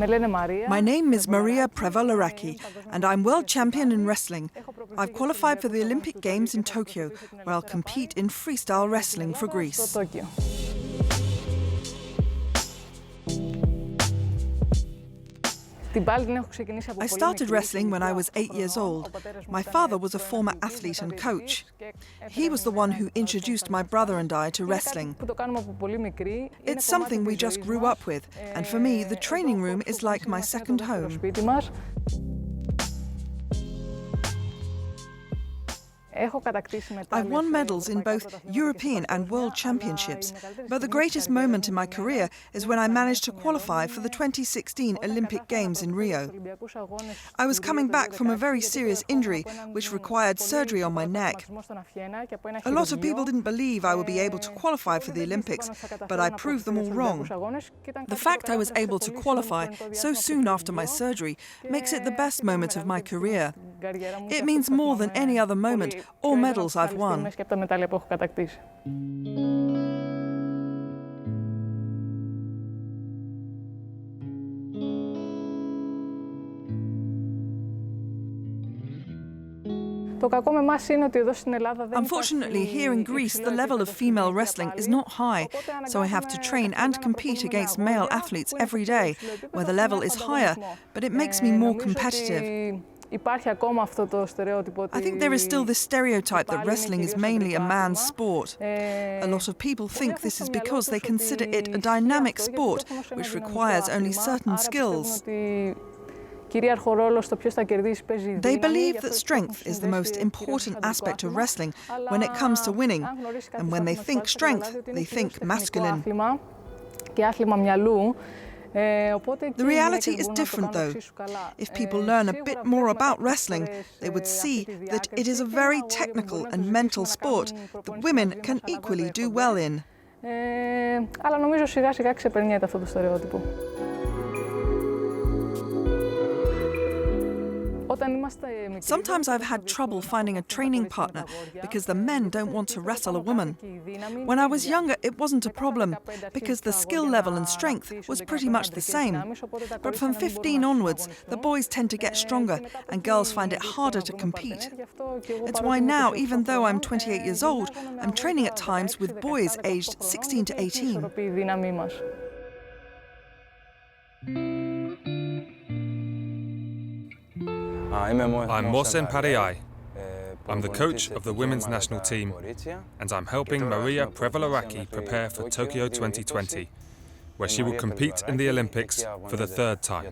My name is Maria Prevolaraki, and I'm world champion in wrestling. I've qualified for the Olympic Games in Tokyo, where I'll compete in freestyle wrestling for Greece. I started wrestling when I was 8 years old. My father was a former athlete and coach. He was the one who introduced my brother and I to wrestling. It's something we just grew up with, and for me, the training room is like my second home. I've won medals in both European and World Championships, but the greatest moment in my career is when I managed to qualify for the 2016 Olympic Games in Rio. I was coming back from a very serious injury which required surgery on my neck. A lot of people didn't believe I would be able to qualify for the Olympics, but I proved them all wrong. The fact I was able to qualify so soon after my surgery makes it the best moment of my career. It means more than any other moment or medals I've won. Unfortunately, here in Greece, the level of female wrestling is not high, so I have to train and compete against male athletes every day, where the level is higher, but it makes me more competitive. I think there is still this stereotype that wrestling is mainly a man's sport. A lot of people think this is because they consider it a dynamic sport, which requires only certain skills. They believe that strength is the most important aspect of wrestling when it comes to winning, and when they think strength, they think masculine. The reality is different though. If people learn a bit more about wrestling, they would see that it is a very technical and mental sport that women can equally do well in. Sometimes I've had trouble finding a training partner because the men don't want to wrestle a woman. When I was younger, it wasn't a problem because the skill level and strength was pretty much the same. But from 15 onwards, the boys tend to get stronger and girls find it harder to compete. It's why now, even though I'm 28 years old, I'm training at times with boys aged 16 to 18. I'm Mohsen Pariyaei. I'm the coach of the women's national team, and I'm helping Maria Prevolaraki prepare for Tokyo 2020, where she will compete in the Olympics for the third time.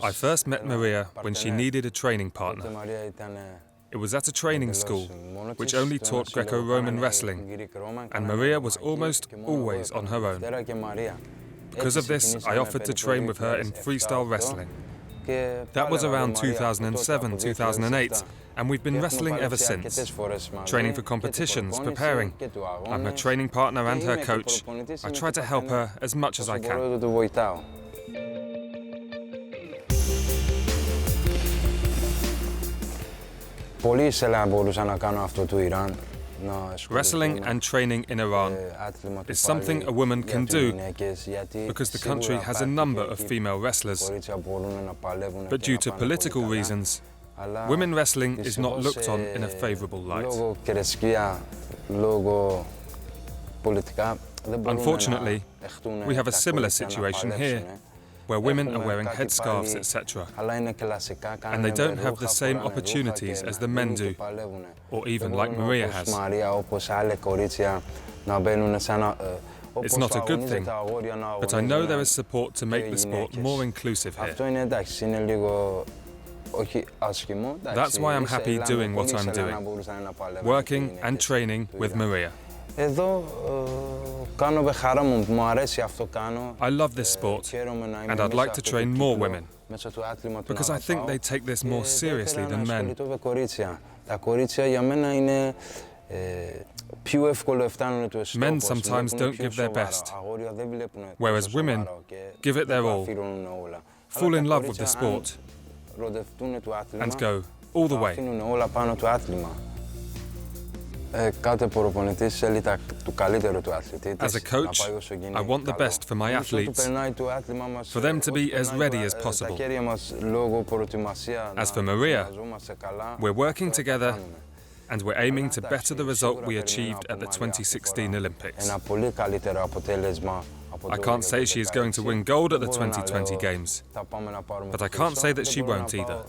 I first met Maria when she needed a training partner. It was at a training school, which only taught Greco-Roman wrestling, and Maria was almost always on her own. Because of this, I offered to train with her in freestyle wrestling. That was around 2007, 2008, and we've been wrestling ever since. Training for competitions, preparing. I'm her training partner and her coach. I try to help her as much as I can. Wrestling and training in Iran is something a woman can do because the country has a number of female wrestlers. But due to political reasons, women wrestling is not looked on in a favourable light. Unfortunately, we have a similar situation here, where women are wearing headscarves, etc. And they don't have the same opportunities as the men do, or even like Maria has. It's not a good thing, but I know there is support to make the sport more inclusive here. That's why I'm happy doing what I'm doing, working and training with Maria. I love this sport, and I'd like to train more women, because I think they take this more seriously than men. Men sometimes don't give their best, whereas women give it their all, fall in love with the sport, and go all the way. As a coach, I want the best for my athletes, for them to be as ready as possible. As for Maria, we're working together and we're aiming to better the result we achieved at the 2016 Olympics. I can't say she is going to win gold at the 2020 Games, but I can't say that she won't either.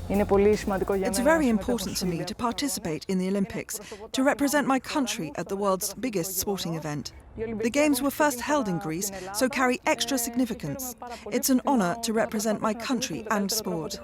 It's very important to me to participate in the Olympics, to represent my country at the world's biggest sporting event. The Games were first held in Greece, so carry extra significance. It's an honour to represent my country and sport.